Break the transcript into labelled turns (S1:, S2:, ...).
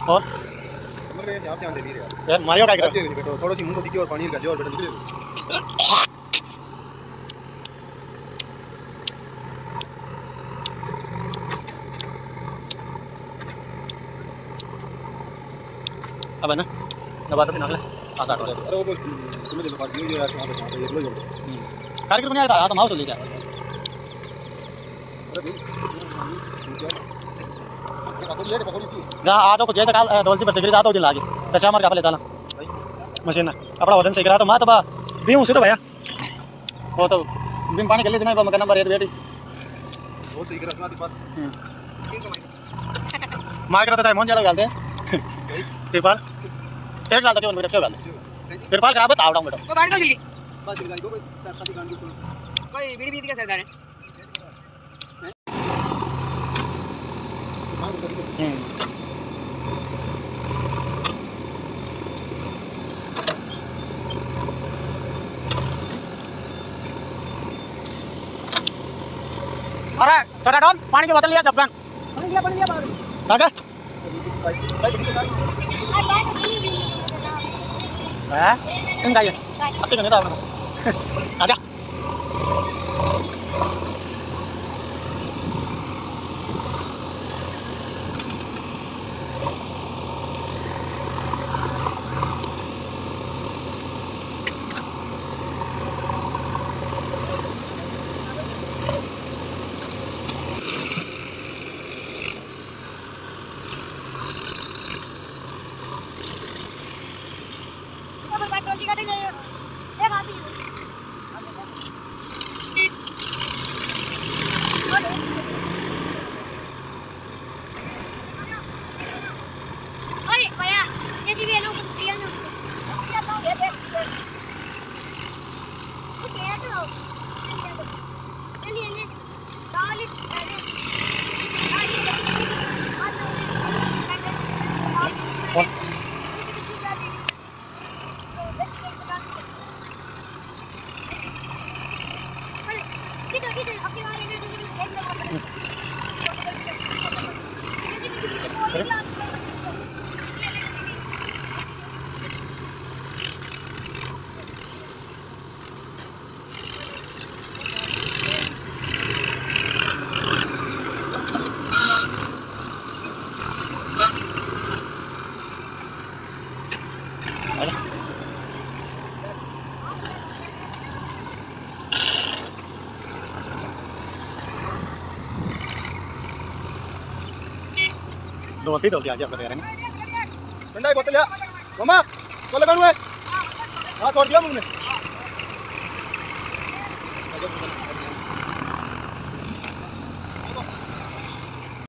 S1: और यार मारियो क्या कर
S2: थोड़ी सी मुंह को दिखी और पानी का जोर बेटा निकले।
S1: अब है ना नबात भी नागले आसा हो
S2: अरे वो तुम्हें जो पार्टी है यार वहां पे ये लो
S1: कार्यक्रम नहीं आता तो माउस ले जाए। जहाँ आ तो कुछ जैसे काल दौलती पर टिकरी जाता हो दिन लागे तशा मार का पहले चला मशीन ना अपना वजन सही करा तो माँ तो बा भी हूँ तो भैया वो तो बिन पानी के लिए नहीं मगर नंबर है बेटी
S2: वो सही करा तुम्हारी बात
S1: मार करा तो चाहे मोहन ज्यादा डालते हैं फिर पर एक साल तक उनको रखे डालते फिर पर खराब ताव डाउन बेटा
S3: वो गाड़ी को जल्दी
S2: बात लगाई दो भाई साथी गाड़ी को
S3: कोई बीड़ी बीड़ी का सरदार है
S1: अरे चला डॉन पानी की बोतल लिया चपकन
S3: पानी लिया बाहर
S1: काका है तुम गाइए अब तो नहीं था आजा दोस्ती तो क्या आप कर रहे हैं
S2: ठंडा बोतल या मामा तो लगा हुआ है हां छोड़ दिया मुंह में